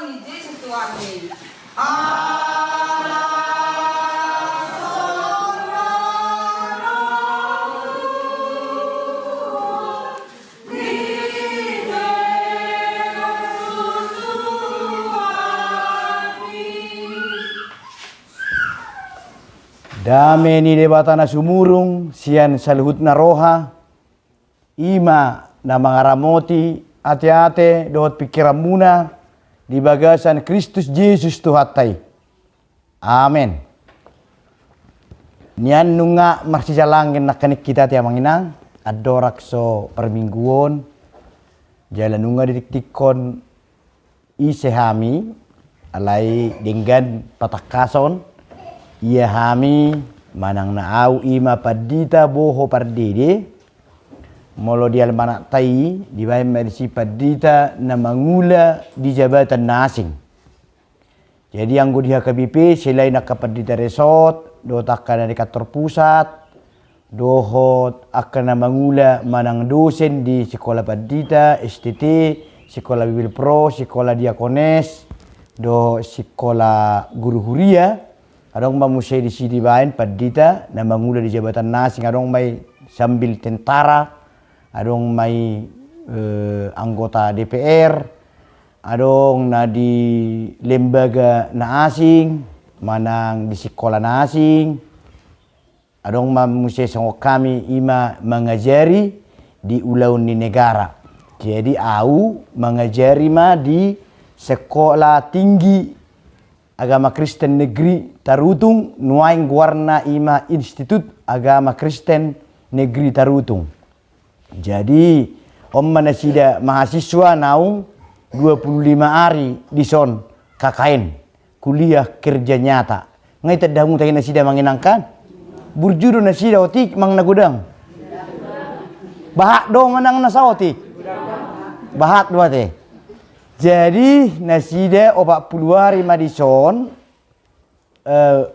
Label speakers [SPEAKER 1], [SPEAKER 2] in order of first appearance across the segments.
[SPEAKER 1] ni Yesus Tuhan.
[SPEAKER 2] Dame ni debatana sumurung, sian saluhut na roha, ima na mga ramoti, ate-ate, dohot pikiran muna, di bagasan Kristus Yesus Tuhatay. Amen. Nian nunga marsisalangin na kanik kita tiya manginang, adorak so permingguon, jalan nunga didiktikon isehami, alay dinggan patakason, ia hami manang naau ima padita boho pardede molo di almanak tai di bayi mersi padita na mangula di jabatan nasing. Jadi anggo di HKBP selain nakapadita resort do takkan dari kantor pusat dohot akan na mangula manang dosen di sekolah padita STT, sekolah Bibil Pro, sekolah Diakones, do sekolah guru huria. Adong mamusay di sini bain padita na mangula di jabatan nasing, adong may sambil tentara, adong may anggota DPR, adong na di lembaga na asing, manang di sekolah na asing, adong mamusay sa kami ima mengajari di ulaun ni negara. Jadi au mengajari ma di sekolah tinggi Agama Kristen Negeri Tarutung, nuaing warna ima Institut Agama Kristen Negeri Tarutung. Jadi mana sida mahasiswa naung 25 hari di son KKN kuliah kerja nyata. Ngai tadamu tayo na sida manginangkan. Burjuro na sida otik mang nagudang. Bahak do manang nasa otik. Bahak dua teh. Jadi nasida 40 hari madison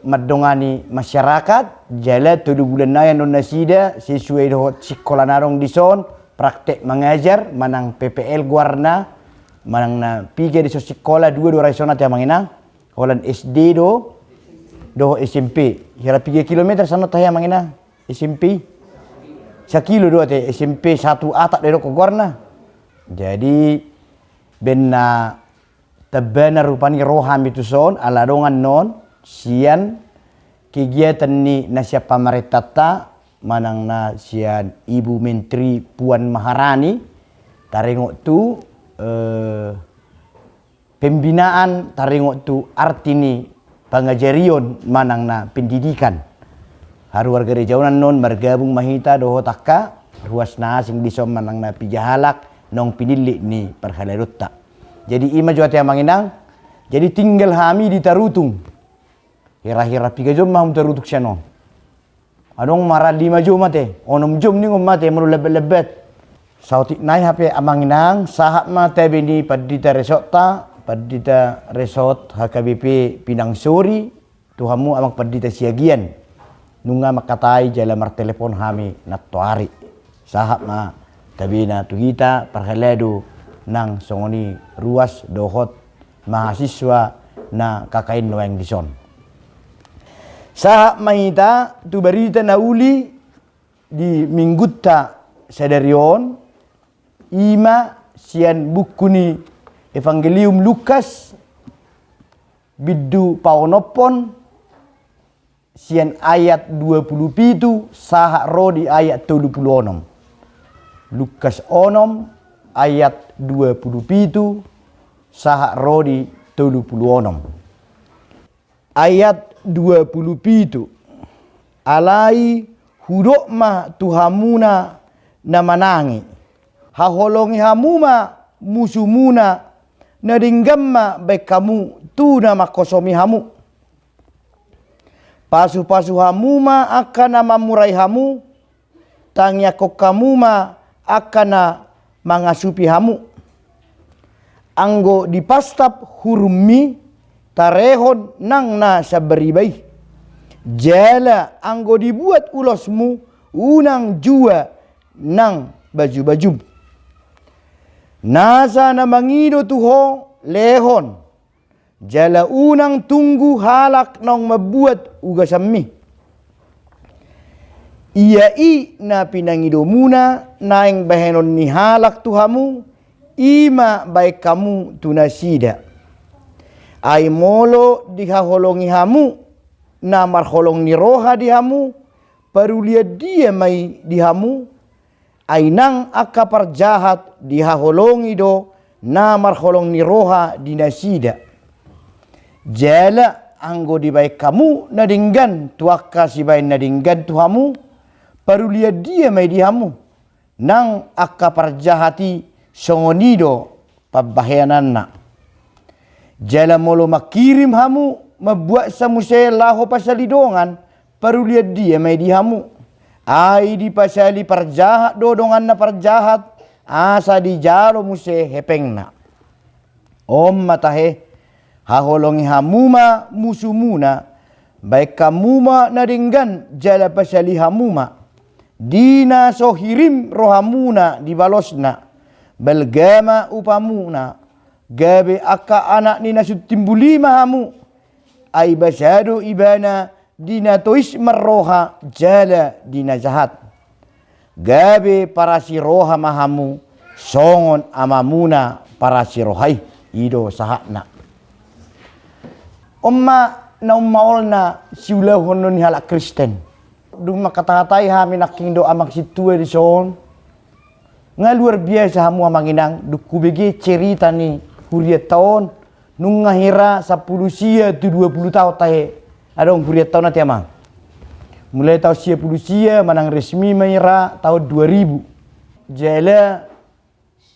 [SPEAKER 2] madongani masyarakat jala 7 bulan na yan nasida sesuai dohot sekolah narong dison praktek mengajar manang PPL guarna manang na piga di sekolah 2 raisona tiang manginang holan SD do SMP hira 3 kilometer sana taya manginang SMP 1 kilo do te SMP 1 atak dari ko guarna. Jadi benna tabana rupani roham itu son aladongan non sian kegiatan ni nasya pamaretata manang na sian Ibu Menteri Puan Maharani tarengok tu pembinaan tarengok tu artini pangajarion manang na pendidikan haru warga rejaunan non bergabung mahita doho takka ruas nasing disom manang na pijahalak nong pinili ni perhalarutta. Jadi ima jua tiang manginang. Jadi tinggal hami di Tarutung. Hira-hira 3 jam mahum tarutuk siya non. Adong marah 5 jam mate. Onom jam ni ngom mate mulu lebet-lebet. Sautik nai hape amanginang sahab mate bini padita resort ta, padita resort HKBP Pinang Sori. Tuhamu amang padita siagian. Nunga makatai jala mar telepon hami nattuari. Sahab ma tabina tuhita perheladu nang songoni ruas dohot mahasiswa na kakain noeng dison. Sahab mahita tu berita na uli di minggutta sedarion ima sian bukuni Evangelium Lukas biddu paonopon sian ayat 27 sahak rodi ayat 36. Lukas onom ayat 27 sahak rodi 36. Ayat 27 alai hudok ma tuhamuna na manangi haholongi hamuma musumuna na ringgamma baik kamu tu na makosomi hamu pasu-pasu hamuma akan mamurai hamu tangya kok kamuma akana mangasupi hamu anggo dipastap hurumi tarehon nang na sabaribai jala anggo dibuat ulosmu unang jua nang baju-baju nasa na mangido tuho lehon jala unang tunggu halak nong mabuat uga sammi. Iya na pinangido muna naing bahenon ni halak tuhamu ima baik kamu tunasida. Ay molo dihaholongi hamu na marholong ni roha dihamu parulia dia mai dihamu ay nang akapar jahat dihaholongi do na marholong ni roha dinasida. Jala anggo di baik kamu nadinggan tuaka si baik nadinggan tuhamu parulia dia mai dihamu nang akapar jahati songonido pabahayananna. Jala molo makirim hamu mabuat samuse laho pasalidongan parulia dia mai dihamu. Ai di pasali parjahat dodongan na parjahat asa di jalo muse hepengna. Om matahe haholongi hamuma musumuna baik kamuma nadinggan jala pasali hamuma dina sohirim rohamuna dibalosna belgama upamuna gabe aka anak nina sutimbulima hamu ay basado ibana dina tois marroha jala dina jahat gabe para si roha mahamu songon amamuna para si rohai ido sahakna. Umma na ummaolna siulahon ni halak Kristen duma kata-katai hami naking do amak situe di son nga luar biasa hamu amanginang dukubege cerita ni huriat tahun nung ngahira 10 sia tu 20 tahun tahe adong huriat tahun nanti amang mulai tahun sia 10 sia manang resmi mahira tahun 2000 jala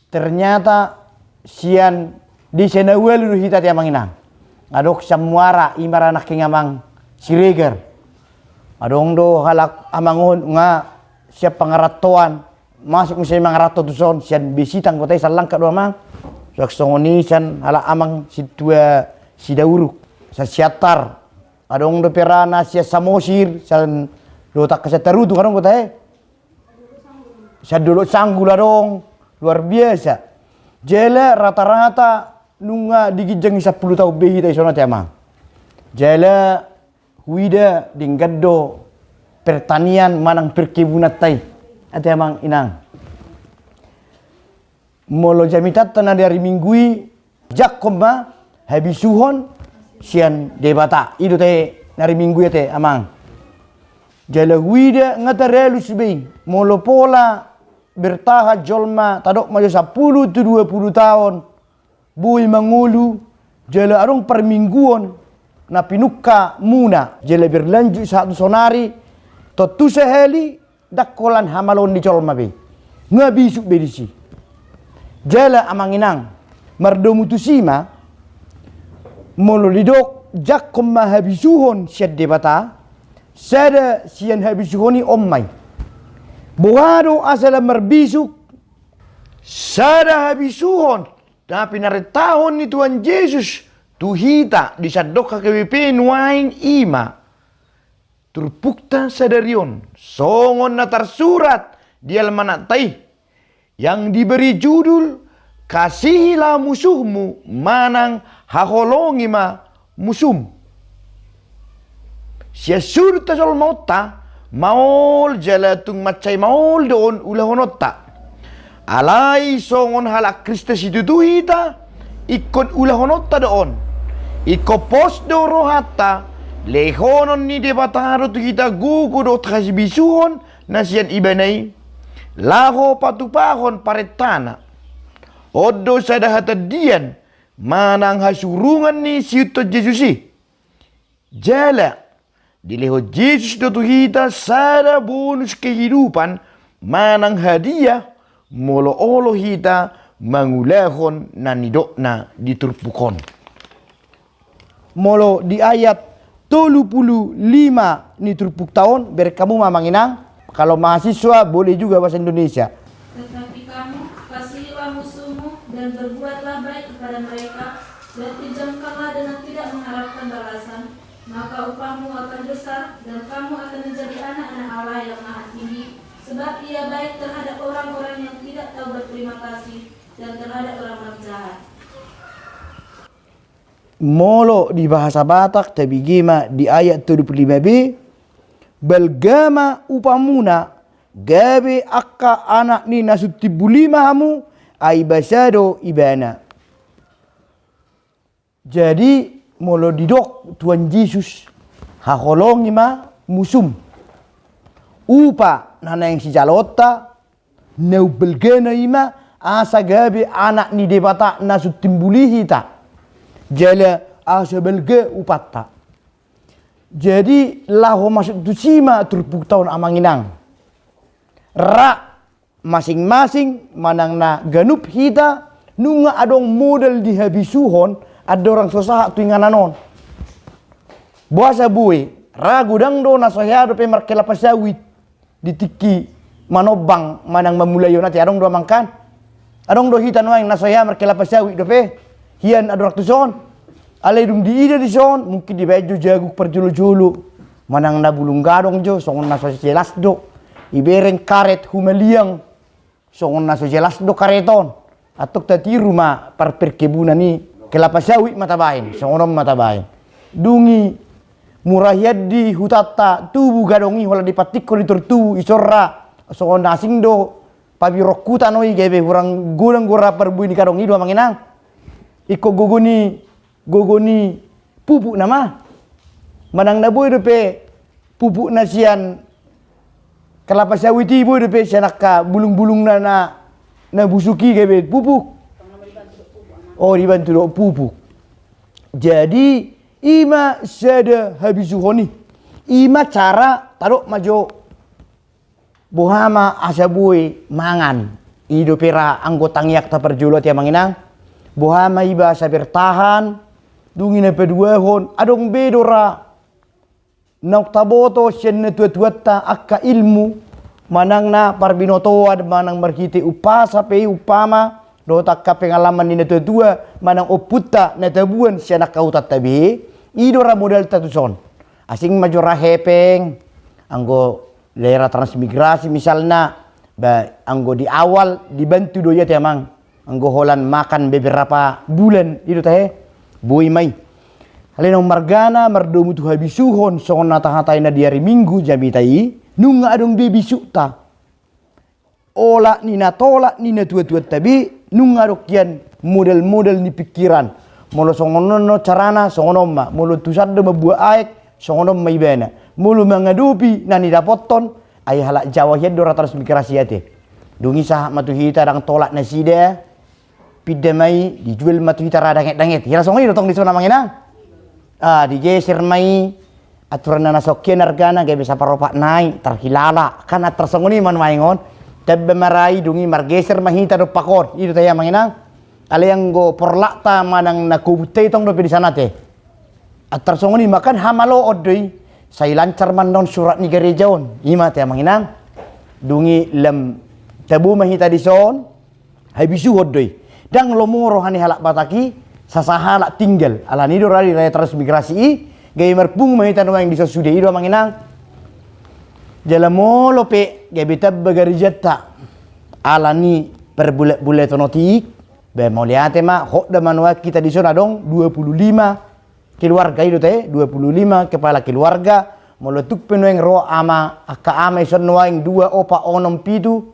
[SPEAKER 2] ternyata sian di senawel lu hita ti amanginang adok samuara imara naking amang sireger adong do halak amangon nga siap pangaratoan masuk musim mangarato tu son sian bisitang kotai salang ka do amang sak songoni san halak amang situa sidauruk sa siatar adong do perana sia samosir san do tak kasataru tu kadong kotai sa dulu sanggul adong luar biasa jela rata-rata nunga digijeng 10 tahun behi tai sona ti amang jela huida dinggaddo pertanian manang perkebunan tai ate amang inang molo jamitat tanah dari minggui jak koma habisuhon sian debata ido te nari minggu te amang jala huida ngatarelu sibei molo pola bertahan jolma tadok maju 10 tu 20 tahun bui mangulu jala arong permingguan na pinuka muna jele berlanjut satu sonari totu seheli dakolan hamalon di colma be ngabisuk bedisi jala amanginang mardomu tusima molo lidok jakom mahabisuhon syad debata sada sian habisuhoni ommai buhado asala marbisuk sada habisuhon tapi naretahon ni Tuhan Yesus tuhita disadok KWP nuaing ima turpukta sadarion songon natar surat di almanak tai yang diberi judul kasihilah musuhmu manang haholongi ma musum sia surut tasol mauta maol jalatung macai maol doon ulahonota alai songon halak Kristus itu tuhita ikut ulahonota doon iko pos do rohata lehonon ni debataro tu kita gugu do trasbisuhon nasian ibanai laho patupahon paretana odo sadahata dian manang hasurungan ni siuto Jesusi jala dileho Yesus do tu kita sada bonus kehidupan manang hadiah molo olo hita mangulahon nanidokna diturpukon molo di ayat 35 ni turpuk tahun berkamu mamanginang kalau mahasiswa boleh juga bahasa Indonesia
[SPEAKER 1] tetapi kamu kasihilah musuhmu dan berbuatlah baik kepada mereka dan pinjamkanlah dengan tidak mengharapkan balasan maka upahmu akan besar dan kamu akan menjadi anak-anak Allah yang maha tinggi sebab ia baik terhadap orang-orang yang tidak tahu berterima kasih dan terhadap orang-orang jahat.
[SPEAKER 2] molo di bahasa Batak tapi gema di ayat 75b balgama upamuna gabe akka anak ni nasutibulima hamu ai basado ibana. Jadi molo didok Tuhan Yesus hakolongi ma musum upa nana yang si jalota neu belgena ima asa gabe anak ni debata nasutimbuli hita jala asa belge upata. Jadi laho masuk tusima turpuk tahun amanginang ra masing-masing manang na ganup hita nunga adong model dihabisuhon ada orang sosaha tu ingananon buasa bue ragu dang do nasohado pe markela pasawit ditiki manobang manang mamulayo nati adong do mangkan adong do hita noang nasohya markela pasawit do pe hian ador tuson alai dum di ida di son mungkin di baju jagu perjulu-julu manang na bulung gadong jo songon naso jelas do ibereng karet humeliang songon naso jelas do kareton atok tati rumah par perkebunan ni kelapa sawit matabain songonom matabain dungi murahyad di hutata tubu gadongi wala dipatikko di turtu isorra songon nasing do pabi rokuta noi gebe hurang gulang gora perbuini kadongi dua manginang iko gogoni pupuk nama manang na boy depe pupuk nasian kelapa sawit ibu depe sanaka bulung-bulung na busuki gebe pupuk. Oh dibantu do pupuk. Jadi ima sada habisuhoni. Ima cara tarok majo bohama asabui mangan. Ido pera anggota ngiak ta perjulo tia manginang. Bohama iba asa bertahan. Dungina peduahon adong bedora. Nauk taboto sen tuat-tuatta akka ilmu manang na parbinotoad manang markite upasa pe upama do takka pengalaman ni tua manang oputta na tabuan siya nakautat tabi idora modal tatuson asing majora hepeng anggo daerah transmigrasi misalnya anggo di awal dibantu doya tiamang anggo holan makan beberapa bulan itu teh boy mai halena margana mardomu tu habisuhon songon nata-hatai na di hari Minggu jamitai nunga adong bebisu ta ola nina tolak nina tua-tua tabi nunga dokian model-model ni pikiran molo songonono carana songonomma molo tusado mabuah aek songonom maibena molo mangadupi nani dapoton ay halak Jawa hiad do ratas migrasi ate dungi sah matuhita dang tolak nasida pidamai dijual matuhita radanget-danget hira songoni dotong di sona manginang digeser mai aturan na sokien argana gaya bisa paropak naik terhilala kan tersongoni man maingon tebe marai dungi margeser mahita do pakor itu taya manginang ale yang go porlakta manang nakubute tong do di sana teh tersongoni makan hamalo odoi sai lancar mandon surat ni gerejaon ima taya manginang dungi lem tabu mahita di son habisu odoi dang lomoro hani halak bataki sasahalak tinggal ala ni do rari raya transmigrasi gaya merpung mahita no yang disasude ido manginang jalamolo pe gaya beta bagarijata ala ni per bulet tonotik be moliate ma hok da manua kita di sana dong 25 keluarga itu teh 25 kepala keluarga molotuk penueng ro ama aka ama ison noaing 2 opa onom pitu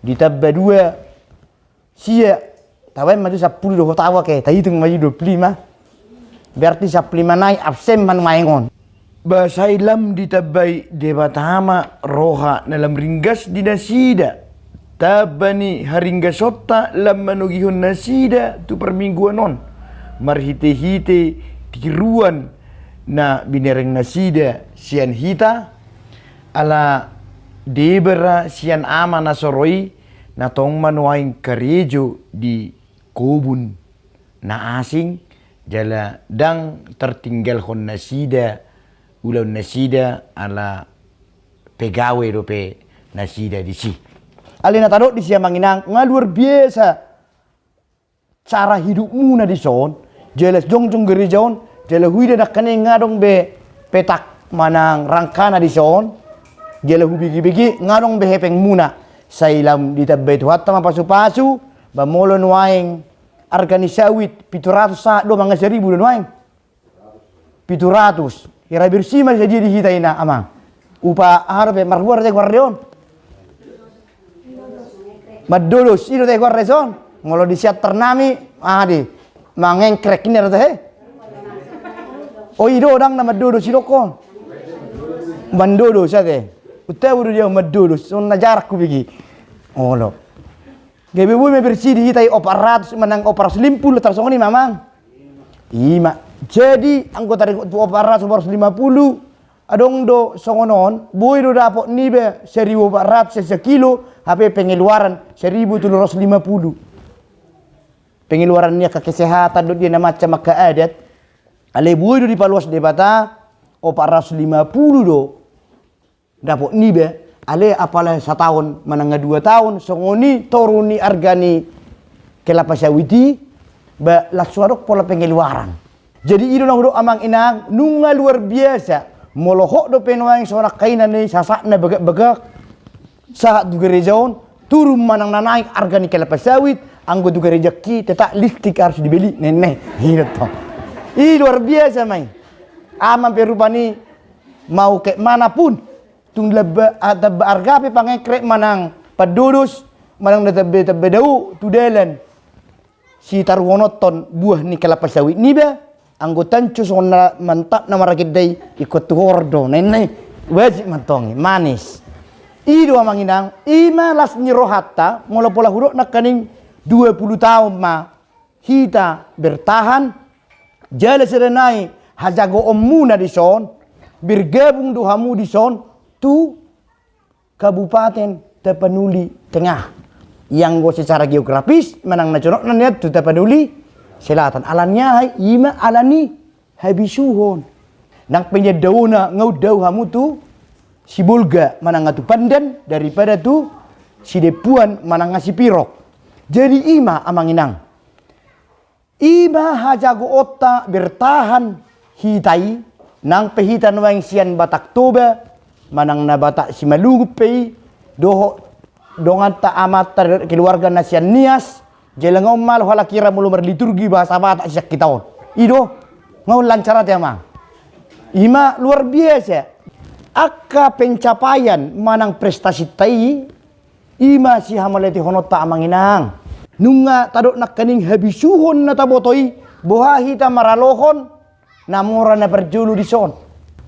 [SPEAKER 2] ditabba 2 sia tawen maju 10 do tawa ke tahitung maju 25 berarti 15 naik absen man maingon bahasa Islam ditabai debatama roha dalam ringgas di nasida tabani haringgasota lam manugihun nasida tu permingguan non marhite-hite tiruan na binereng nasida sian hita ala debera sian ama nasoroi na tong manuaing karejo di kobun na asing jala dang tertinggal hon nasida ulau nasida ala pegawai dope nasida di si alina tadok di sia manginang luar biasa cara hidupmu na di son jelas jongjong gerejaon jela huida nak kane ngadong be petak manang rangkana di son jela hubigi-bigi ngadong be hepeng muna sailam ditabbe tu hatta pasu-pasu ba molon waeng arganisawit 700 do manga 1000 don waeng 700. Ira bersih masih jadi hita ina amang. Upa harap marwar te guardion. Madulus itu te guardion. Ngolo di siat ternami adi mangengkrek ini rata he. Oh ido dang nama dodo sidokon. Mandodo sate. Utai udah dia madodo. So najarak ku bigi. Oh lo. Gabe bui me bersih di hitai 400 menang 450 tersongoni mamang. Ima. Jadi anggota 450 adong do songonon bui do dapok nibe 1400 sekilo HP pengeluaran 1750. Pengeluarannya ke kesehatan do dia na macam maka adat. Ale bui do dipaluas debata 450 do dapok nibe ale apalah 1 tahun menangga 2 tahun songoni toruni argani kelapa sawiti ba lasuarok pola pengeluaran. Jadi itu nang do amang inang nunga luar biasa molohok do penuang sorak kainan ni sasakna begak-begak saat du gerejaon turun manang nanaik argani kelapa sawit anggo du gereja ki tetak listrik harus dibeli nenek hidup toh. Ih luar biasa mai. Amang perupani mau ke manapun tung leba ada argape pangekrek manang padudus manang tebe dau tudelan si tarwonoton buah ni kelapa sawit ni ba anggotan cusona mantap na maragidai ikut gordo nenek wajib mantongi manis ido amanginang imalas ni rohatta mula pola huruk nak kaning 20 tahun ma hita bertahan jala serenai hajago omuna di son bergabung dohamu di son tu Kabupaten Tapanuli Tengah yang go secara geografis menang nasional niat tu Tapanuli Selatan alannya hai ima alani habisuhon nang penyedauna ngau dau hamu tu si Bulga manang atu pandan daripada tu si Depuan manang ngasi pirok jadi ima amanginang ima hajago otta bertahan hitai nang pehitan wang sian Batak Toba manang na Batak si Malugupay doho dongan ta amat keluarga nasian nias jelengau mal hala kira mulu berliturgi bahasa Batak siak kitaon ido ngau lancarat ya mang ima luar biasa akka pencapaian manang prestasi tai ima si hamaleti honota amanginang nunga tadok nak kening habisuhon na tabotoi bohahi ta maralohon namura na berjulu di son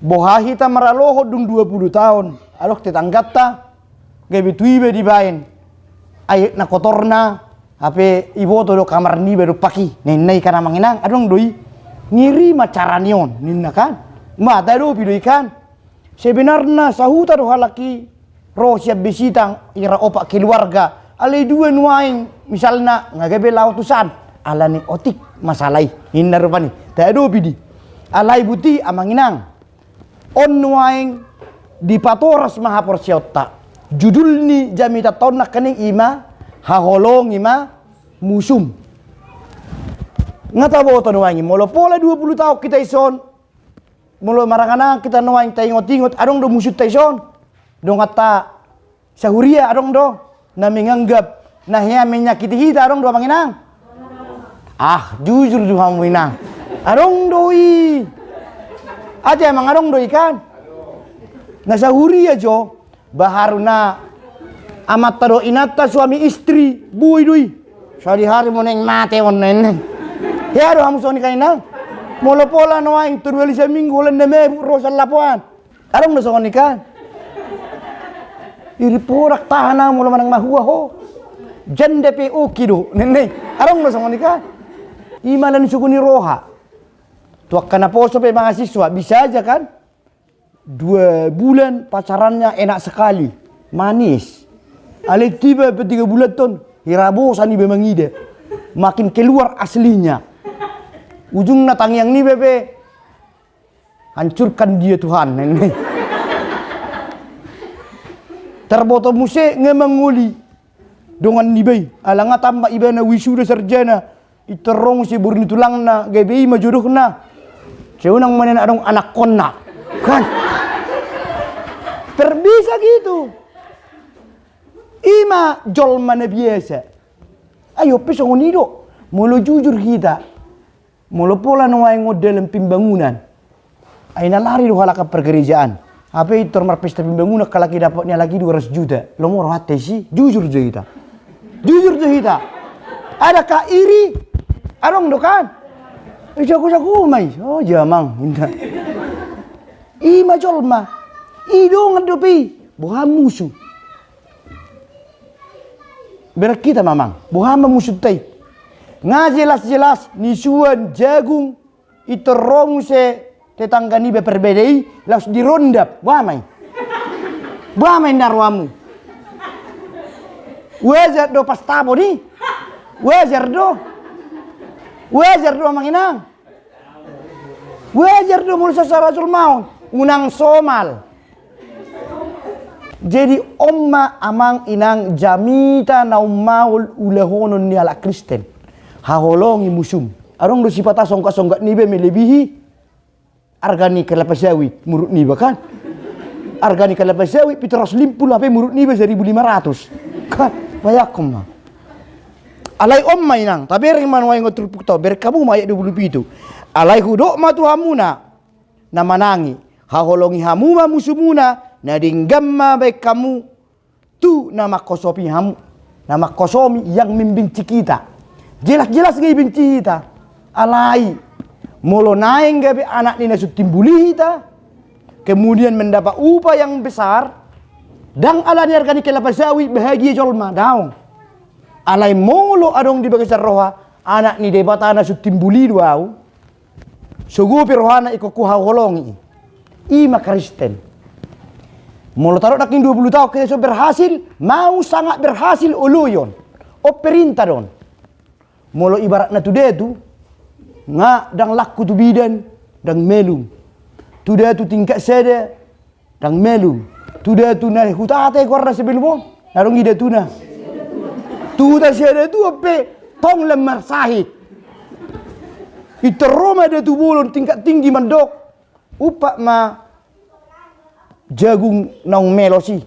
[SPEAKER 2] bohahi ta maraloho dung 20 tahun alok tetanggata gabe tuibe di bain ayek na kotorna ape iboto do kamar ni beru paki nenai kana manginang adong doi ngiri macaranion ninna kan mata do pido ikan sebenarnya sahuta do halaki ro siap bisitang ira opak keluarga ale dua nuaing misalna ngagabe lautusan alani otik masalai hinna rupani ta do pidi alai buti amanginang on nuaing di patoras mahaporsiota judul ni jamita tahun nak kening ima haholong ima musum ngata boto nuaing molo pola 20 tahun kita ison molo marangana kita nuaing tingot-tingot adong do musut taison dong kata sahuria adong do na menganggap nah ya menyakiti hita adong do manginang jujur do hamuinang adong doi aja emang adong do ikan nasa huri aja baharuna amat tado inata suami istri bui dui sari hari mo neng mate on neng ya do hamu soni kainang molo pola noaing turweli seminggu len deme rosal lapuan adong do soni kan iri porak tahana molo manang mahua ho jande pe ukido neng adong do soni kan imalan sukuni roha tuak kana poso pe mahasiswa bisa aja kan 2 bulan pacarannya enak sekali manis ale tiba 3 bulan ton hirabosan ni memang ide makin keluar aslinya ujung natang yang ni bebe hancurkan dia Tuhan ini terboto muse ngemanguli dongan ni bay alanga tamba ibana wisuda sarjana iterong si burni tulangna gebei majuduhna seunang manen adong anak konna kan terbisa gitu ima jol mana biasa ayo pesong unido mulu jujur kita mulu pola nuai dalam pembangunan Aina lari do halaka pergerejaan. Apa itu pesta pembangunan kalaki dapatnya lagi 200 juta. Lo mau hati sih? Jujur je kita. Jujur je kita. Adakah iri? Arong do kan? Jago-jago mai. Oh jamang. Ima jolma. Ido ngadopi. Boham musuh. Berak kita mamang. Boham musuh tay. Nga jelas-jelas nisuan jagung itu rong se tetangga ni berbedai langsung dirondap. Bohamai. Bohamai narwamu. Wajar do pas tabo ni. Wajar do. Wajar do manginang. Wajar do mulu sasarasul maun. Unang somal. Jadi omma amang inang jamita na maul ulahonon ni ala Kristen. Haholongi musum. Arong do sipata songka-songka nibe melebihi. Argani kelapa sawit murut niba kan. Argani kelapa sawit 750 HP murut niba 1500. Kan bayakom mah. Alai omma inang. Tapi ring manwai ngotrupuk to berkamu mayat 27. Alai hudok ma tuhamuna na manangi. Haholongi hamuma musumuna. Nadinggamma baik kamu tu nama kosopi hamu, nama kosomi yang membenci kita. Jelas-jelas gak benci kita. Alai molo naeng gabe anak nina sutimbuli kita. Kemudian mendapat upah yang besar. Dan alani hargani kelapa sawit bahagia jolma daung. Alai molo adong di bagasar roha anak ni debatana sutimbuli duau. Sugupi rohana iko kuhaholongi. Ima Kristen. Molo taruh daking 20 tahun kita berhasil, mau sangat berhasil uluyon. O perintah don. Molo ibarat na tude tu, nga dang laku tu bidan, dang melum. Tude tu tingkat sede, dang melum. Tude tu na hutate korna sebelum, narong ida tu na. Tude sede tu ape, tong lemar sahid. Itu Roma ada tu bulun tingkat tinggi mandok. Upak ma jagung naung melosi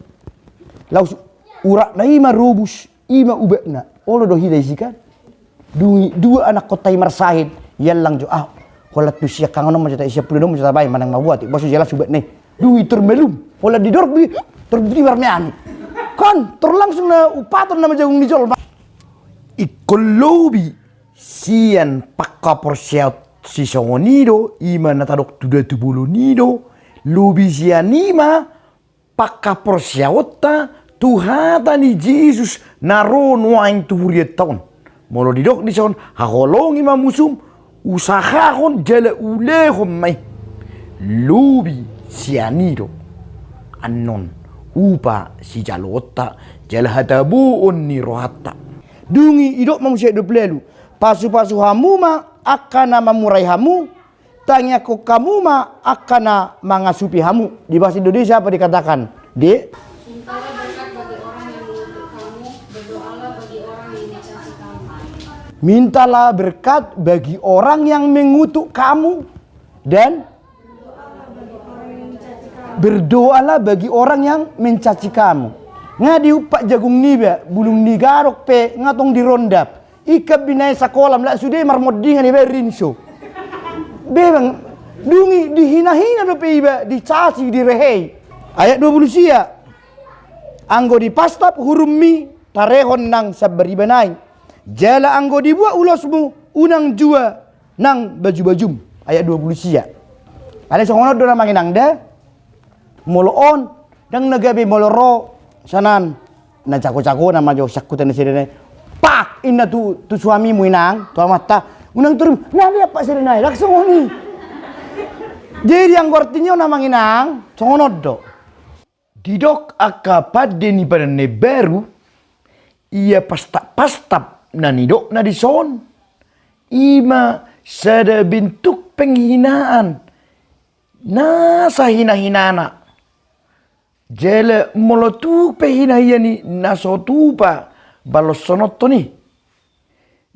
[SPEAKER 2] laus urak na ima robus ima ubekna olo do hidai sikan dua anak kotai marsahid yallang jo holat tu sia kangono macam sia puluh dong macam bayi manang mabuat basu jelas ubek nih dui termelum holat di dorbi terbudi warmeani kan terlangsung na upaton nama jagung dijol ikolobi sian pakka porsiat si songonido ima natadok tuda tubulu nido Lubisianima pakka porsiawota tuhata ni Jesus naron wain tuhuriat tahun. Molo didok di son haholongi ma musum usahahon jala ulehom mai. Lubisianido anon upa si jalota jala hatabuon ni rohata. Dungi idok manusia hidup lelu. Pasu-pasu hamuma akana mamurai hamu. Tanya ko kamu ma akana mangasupi hamu. Di bahasa Indonesia apa dikatakan? Mintalah berkat bagi orang yang mengutuk kamu, berdoalah bagi orang yang mencaci kamu. Mintalah berkat bagi orang yang mengutuk kamu dan berdoalah bagi orang yang mencaci kamu. Ngadi upak jagung niba, bulung nigarok pe ngatong dirondap. Ika binai sakolam la sudah marmodingan iba rinso. Bebang dungi dihina-hina do peiba dicaci direhei. Ayat 20 sia. Anggo dipastap hurum mi tarehon nang sabari banai. Jala anggo dibuat ulosmu unang jua nang baju-bajum. Ayat 20 sia. Ada songono do namang nang da molo on dang nagabe molo ro sanan na cako-cako nama jo sakutan sedene. Pak inna tu suamimu inang tu mata. Unang turun, nah lihat Pak Serenai, langsung ni. Jadi yang artinya namang inang, songonodo. Didok akapad deni pada neberu, ia pastap na nidok na dison. Ima sada bentuk penghinaan. Nasa hina-hinana. Jele molotu pehinayani nasotupa balosonotto ni.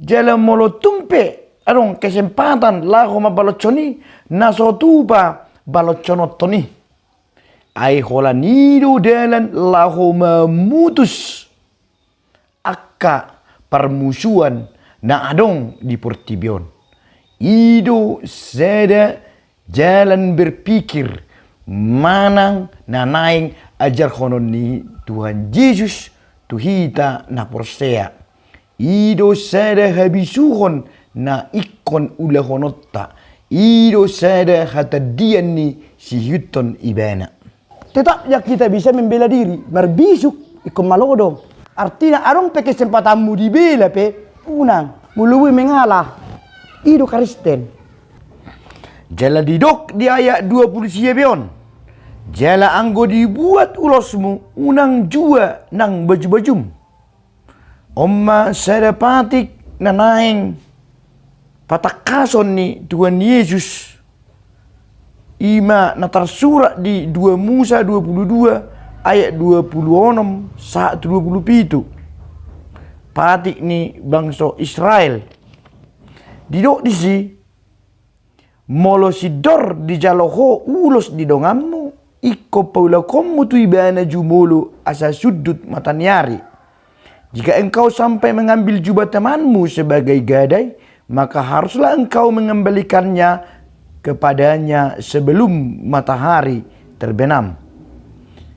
[SPEAKER 2] Jele molotumpe. Arong kesempatan laho mabaloconi nasotupa baloconotoni. Ai hola nido dalan laho memutus akka permusuhan na adong di Portibion. Ido seda jalan berpikir manang nanaing ajar honon ni Tuhan Yesus tuhita na porsea ido sada habisuhon na ikon ula honotta ido sada hatadian ni si yuton ibana. Tetap ya kita bisa membela diri berbisuk ikon malodo artinya arong pe kesempatanmu dibela pe unang mului mengalah ido Kristen. Jala didok di ayat 20 siabion. Jala anggo dibuat ulosmu unang jua nang baju-bajum. Omma sadapatik nanaing patakason ni Tuhan Yesus. Ima natarsurat di 2 Musa 22 ayat 26 saat 27. Patik ni bangsa Israel. Didok di si molo sidor di jaloho ulos di dongammu iko paula komu tu ibana jumolo asa sudut matanyari. Jika engkau sampai mengambil jubah temanmu sebagai gadai, maka haruslah engkau mengembalikannya kepadanya sebelum matahari terbenam.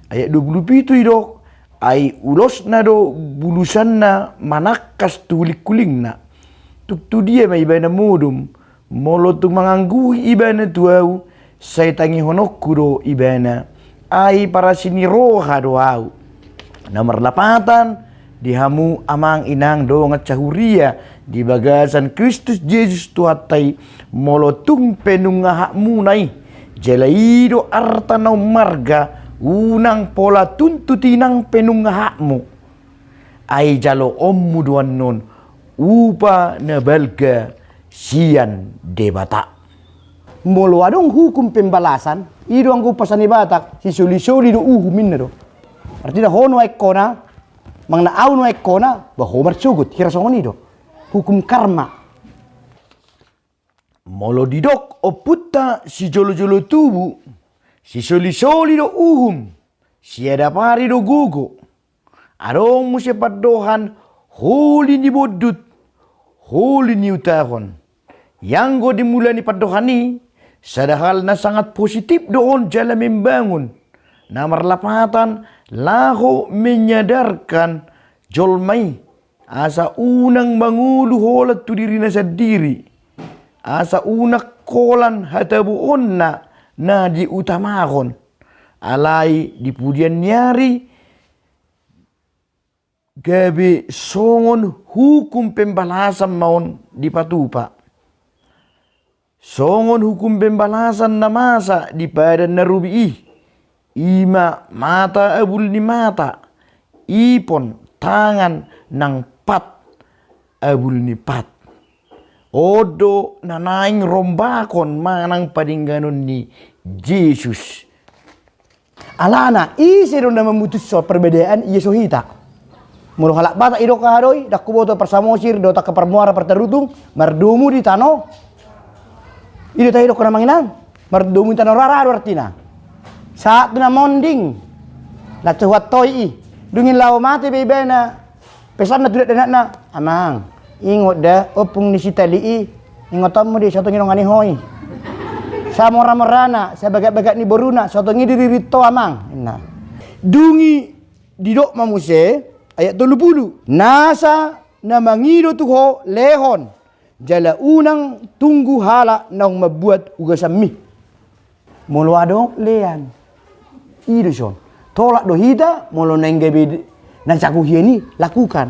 [SPEAKER 2] Ayat 27 idok ai ulos nado bulusanna manakas tulik kulingna tuk tu dia mai ibana mudum molo tu manganggui ibana tuau saya tangi honokku do ibana ai para sini roha doau. Nomor 8 dihamu amang inang do ngacahuria di bagasan Kristus Yesus tuatai molo tung penungahakmu nai jelaido artanau marga unang pola tuntutinang penungahakmu ai jalo ommu duan non upa nabalga sian debata. Molo adong hukum pembalasan ido anggo pasani batak si soli-soli do uhumin na do. Artinya hono ekona mangna au no ekona bahomar sugut kira songon ido. Hukum karma. Molo didok oputta si jolo-jolo tubu si soli-soli do uhum si ada pari do gugo. Adong musepat dohan holi ni bodut holi ni utahon. Yang go dimulai padohani sadahal na sangat positif doon jala membangun. Nomor 8 laho menyadarkan jolmai asa unang mangulu holat tu diri na sendiri. Asa unak kolan hatabuon na diutamahon. Alai di pudian nyari gabi songon hukum pembalasan maun dipatupa. Songon hukum pembalasan na masa di padan narubi ima mata abul ni mata ipon tangan nang pat abul ni pat odo nanaing rombakon manang padingganon ni Yesus. Alana isi ronda memutus soal perbedaan iya sohita. Mulu halak bata ido kahadoi dak kuboto persamosir do tak kepermuara perterutung mardumu di tano. Ido tayo ko na manginang mardumu di tano rarado artina. Saat na monding la cuhat toy dungin law mati bebena pesan na tudat na amang ingot da opung ni sitali ingotamu di satu ngirong ani hoy. Sa mora-morana sa bagat-bagat ni boruna satu ngidi dirito amang. Nah. Dungi didok mamuse ayat 30 nasa na mangido tuho lehon jala unang tunggu hala nang mabuat ugasan mi molo adong lean ido son tolak do hida molo neng gabe nan caku hieni lakukan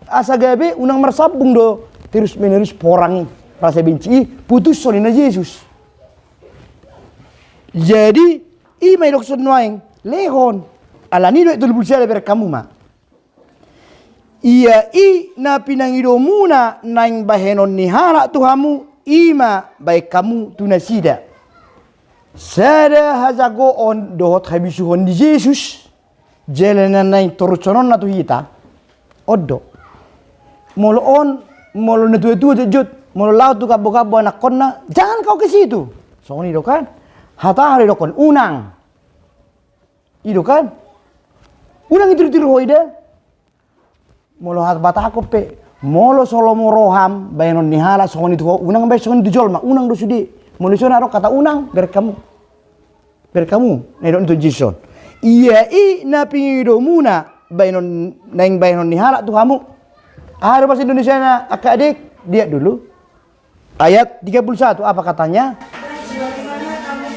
[SPEAKER 2] asa gabe unang mersabung do terus menerus porangi rasa benci putus solina Yesus jadi imay dokson noeng lehon alani do itu bulsa ber kamu ma ia na pinangido muna naing bahenon ni hala tuhamu ima baik kamu tunasida. Sada hazago on dohot habisuhon di Yesus jalanan naing toruconon na tuhita odo. Molo on molo na tua-tua jejut molo laut tu kabo-kabo anak konna jangan kau ke situ. Soalnya itu kan hata hari dokon unang. Itu kan unang itu hoida. Molo hat bata aku pe molo solo moroham bayanon nihala songon itu unang bay songon dijol ma unang do sudi Manusia naruh kata unang berkamu. Nedon tu Jason. Iya na pingido muna bainon naing bainon ni halak Tuhamu. Ada bahasa Indonesia na adik dia dulu. Ayat 31 apa katanya?
[SPEAKER 3] Sebagaimana kamu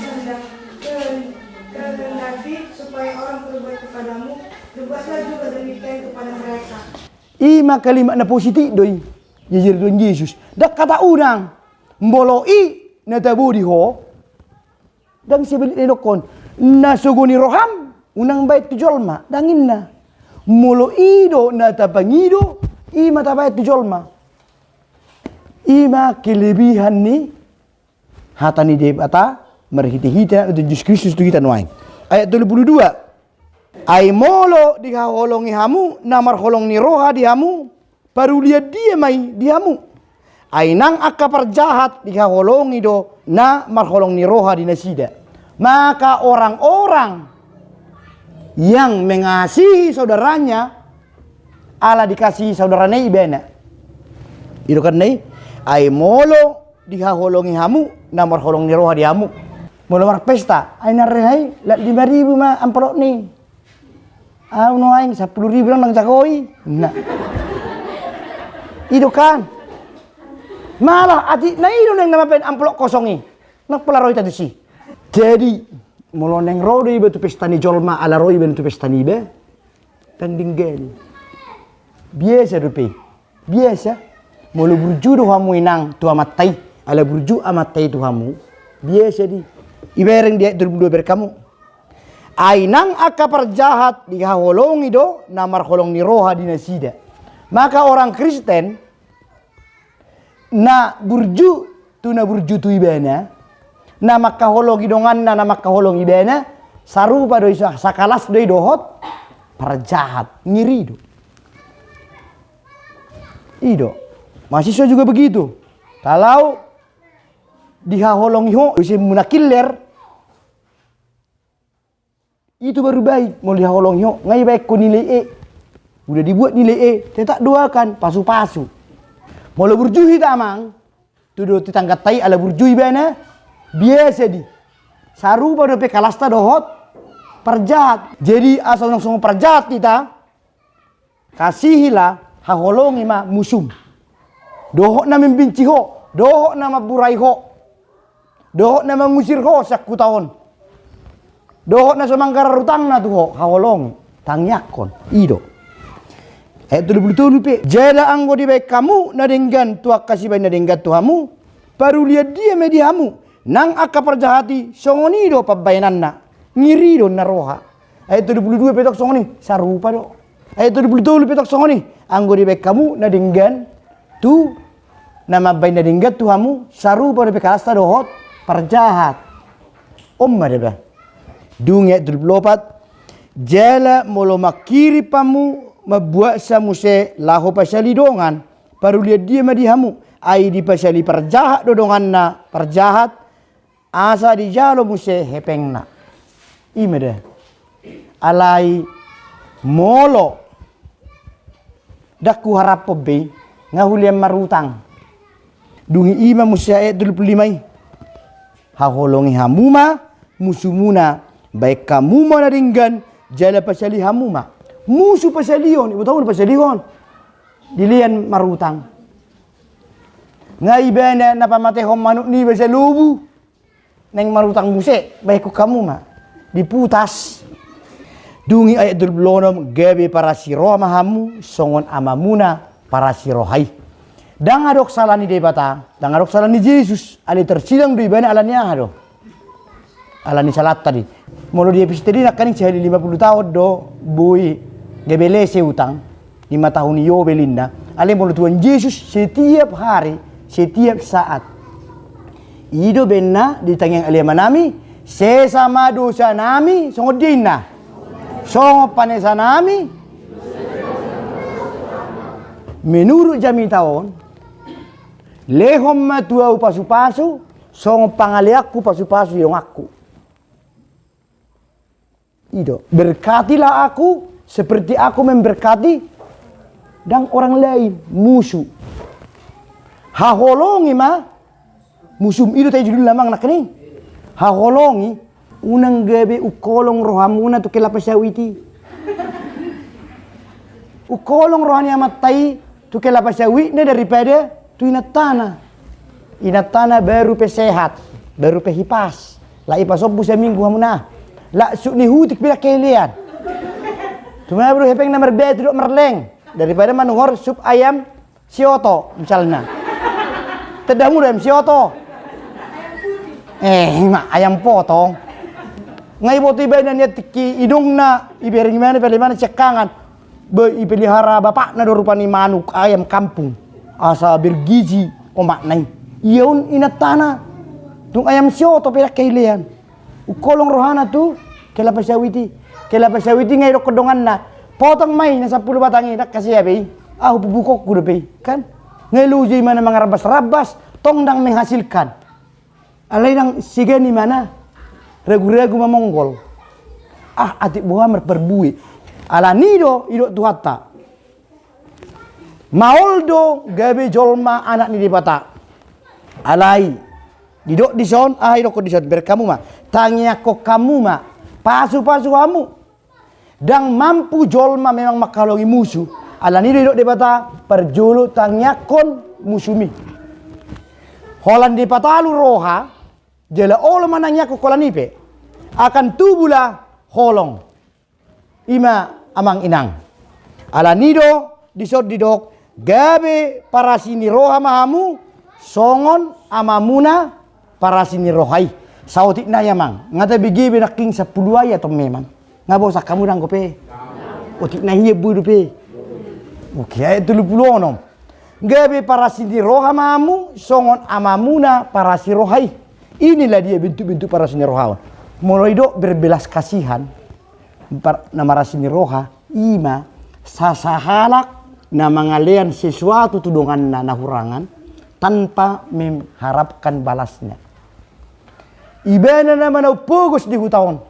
[SPEAKER 3] kehendaki supaya orang berbuat kepadamu, berbuatlah juga demikian kepada mereka.
[SPEAKER 2] Ima kalimat na positif doi. Jejir don Yesus. Dak kata unang. Mboloi na tabudi ho. Dang sibilit edokon. Na suguni roham. Unang bait tujolma. Dangin na. Mboloi do na tapangido. Ima tabait tujolma. Ima kelebihan ni hata ni debata merhiti-hita untuk Yesus Kristus tu kita nuai. Ayat 22. Ai molo dihaholongi hamu namar holong ni roha di hamu baru lihat dia mai di hamu. Ai nang akka perjahat dihaholongi do na marholong ni roha di nasida. Maka orang-orang yang mengasihi saudaranya ala dikasihi saudaranya ibena. Itu kan nih ai molo dihaholongi hamu namar holong ni roha di hamu. Molo mar pesta ai narehai lat 5.000 mah amplop ni. No aing 10.000 nang jakoi. Nah. Itu kan. Malah ati na ilo nang namapen amplop kosongi. Nak pelaroi tadi si. Jadi molo neng rode ibe tu pesta ni jolma ala roi ben tu pesta ni be. Tandinggel. Biasa rupi. Biasa. Molo burju do hamu inang tu amatai ala burju amatai tu hamu. Biasa di. Ibereng dia 22 berkamu. Ainang aka perjahat dihaholongi do namar holong ni roha di nasida. Maka orang Kristen na burju tu ibena na makahologi dongan na makahologi ibena sarupa do sakalas do dohot perjahat ngiri do. Ido. Mahasiswa juga begitu. Kalau dihaholongi ho isi munakiller itu baru baik. Mau dihaholongi ho ngai baik ko nilai E. Udah dibuat nilai E, tetap doakan pasu-pasu. Mau burjuhi tamang tu do titangkat tai ala burjuhi bana biasa di. Saru pada pe kalasta dohot perjahat. Jadi asal langsung perjahat kita kasihilah haholongi ma musum. Dohok na membenci ho, dohok na maburai ho. Dohok na mengusir ho sakku tahun. Dohok na semangkara rutang na tu ho, haholong, tangyakon, ido. Ayat 27 pe, jada anggo di baik kamu nadenggan tuak kasih baik nadenggan tuhamu, baru lihat dia mediamu, nang akka perjahati songoni do pabayanan na, ngiri do naroha. Ayat 22 petok songoni, sarupa do. Ayat 27 petok songoni, anggo di baik kamu nadenggan tu nama baik nadenggan tuhamu, sarupa do pekalasta dohot perjahat. Omma deba. Dunia 24 jala molo makiri pamu mabuat samuse laho pasali dongan baru lihat dia madihamu ai di pasali perjahat dodongan na perjahat asa di jalo muse hepengna imeda alai molo daku harap be ngahuliam marutang dungi ima muse ayat 25 haholongi hamuma musumuna baik kamu mana ringgan jala pasali hamuma musuh pasalion ibu tahu pasalion dilian marutang ngai bana napa mate hom manuk ni basa lubu neng marutang muse baik kamu ma diputas dungi ayat 26 gabe para siro mahamu songon amamuna para sirohai dang adok salani debata dang adok salani Yesus ali tersidang du ibana alanya hado alani salat tadi molo dia pisteri nak kaning cahali 50 tahun do boy gebelese utang 5 tahun yo belinda ale molo Tuhan Yesus setiap hari setiap saat ido benna ditangyang ale manami sesama dosa nami songo dinna songo panesa nami menurut jami tahun lehom matua upasu-pasu songo pangaliakku pasu-pasu yang aku Ido, berkatilah aku seperti aku memberkati dan orang lain musuh. Haholongi ma Musum itu tayo judul lamang nak ni. Haholongi unang gabi ukolong rohamuna tu kelapasawiti. Ukolong rohani amatai tu kelapasawit ne daripada tu inatana. Inatana baru pe sehat, baru pe hipas. La ipasob busa minggu hamuna. La su ni hutik bila kelian. Cuma bro hepeng nomor B duduk merleng daripada manuhor sup ayam sioto misalnya. Tedamu ayam sioto. Mak ayam potong. Ngai boti iba na niya tiki idung na ibering mana pala mana cekangan. Ipelihara bapak na do rupa ni manuk ayam kampung. Asa bergizi omak nai. Iyaun inatana. Tung ayam sioto pila kailean. Ukolong rohana tu kelapasawiti. Kelapasawiti ngai do kodongan na. Potong mai na 10 batang nak kasih abe. Pupukok kuda pe kan. Ngai luji mana mengarabas-rabas tong dang menghasilkan. Alai dang sigani mana? Ragu-ragu memonggol. Atik buah merperbui. Ala nido idok tuhata. Maoldo gabe jolma anak ni dibata. Alai didok dison idok dison berkamu ma. Tanya kok kamu ma. Pasu-pasu kamu. Dang mampu jolma memang makalongi musuh. Ala nido idok dibata perjulu tanya kon musumi. Holan dipatalu roha. Jela olo mananya kok kolanipe. Akan tubula holong. Ima amang inang. Ala nido disod didok gabe para sini roha mahamu songon amamuna para sini rohai. Sautik na yamang. Ngata bigibe naking 10 ay atau memang. Ngabo sa kamu nang kope. Otik na hiye budu pe. Oke ay 30 onom. Gabe para sini roha mahamu songon amamuna para si rohai. Inilah dia bentuk-bentuk para sini rohawan. Mulai dok berbelas kasihan. Nama rasini roha ima sasahalak na mangalian sesuatu tudongan na hurangan tanpa mengharapkan balasnya. Ibana na manau pugos di hutawan.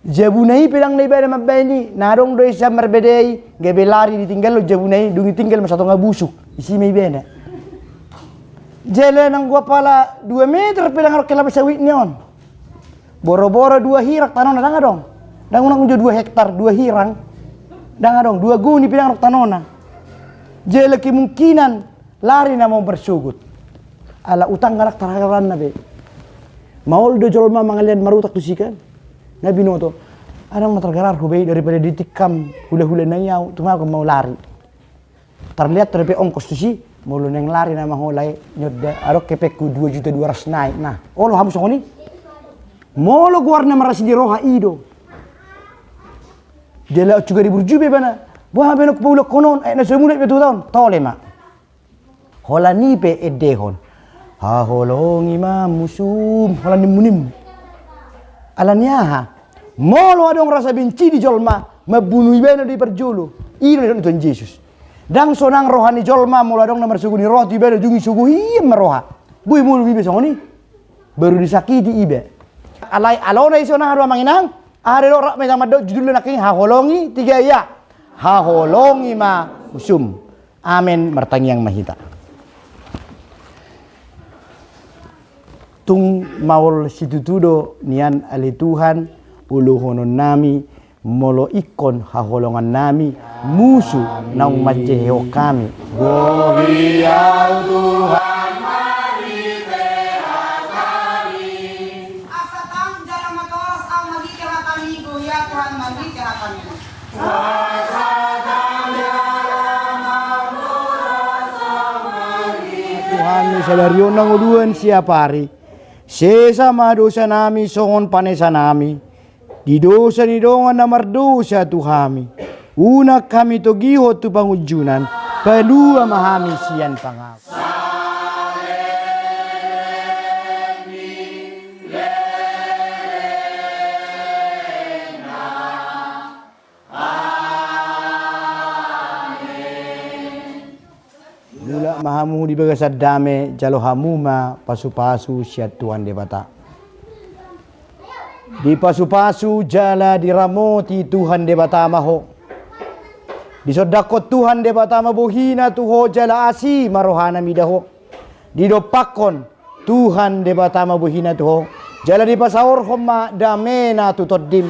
[SPEAKER 2] Jabunai pedang na ibana mabani narong do isa marbedei gabe lari ditinggal lo jabunai dungi tinggal masato ngabusuk isi may ibana. Jele nang gua pala 2 meter pedang arok kelapasawit niyon. Boro-boro 2 hirak tanona danga dong. Dang unang 2 hektar 2 hirang. Danga dong 2 guni pedang arok tanona. Jele kemungkinan lari na mau bersugut. Ala utang ngarak taragaran na be. Maul do jolma mangalian marutak tusikan. Nabi noto. Adang matargarar ko be daripada ditikam hula-hula na yaw tumago mau lari. Terlihat terpe ongkos tusi. Mulu neng lari na mahulay nyodda arok kepekku 2.200.000 naik. Nah, olo hamus ako ni. Molo guar na marasi di roha ido. Dela juga diburjube bana. Buah benok pulo konon na semula betu tahun. Tole ma. Hola nipe edehon. Ha holongi ma musum hola nimunim. Alanya ha. Molo adong rasa benci di jolma mabunuh ibana di perjulu. Ido ni Tuhan Yesus. Dang sonang rohani jolma mula dong nomor sugu ni roh tiba ada jungi sugu hiem meroha. Bui mulu bibe songoni. Baru disakiti ibe. Alai alona isona harua manginang. Are lo rak mesama do judul naking haholongi 3 ya. Haholongi ma usum. Amen martangi yang mahita. Tung maul situtudo nian ali Tuhan uluhonon nami molo ikon haholongan nami musuh naung maceheo kami. Gloria Tuhan mari kami.
[SPEAKER 3] Asatang jalan matoros ang magiging kami ya Tuhan magiging kami.
[SPEAKER 2] Tuhan misalarion nang uluan siapa hari. Sesama dosa nami songon panesa nami. Di dosa ni dongan na mardosa tu kami. Una kami togiho tu pangujunan. Palua mahami siyan pangako. Mula mahamu di bagasad dame jalo hamuma pasu-pasu siat Tuhan debata. Di pasu-pasu jala diramoti Tuhan debata maho. Di sodakot Tuhan debata mabuhina tuho jala asi marohana midaho. Di dopakon Tuhan de batama buhina tuho. Jala di pasawar homma damena tutoddim.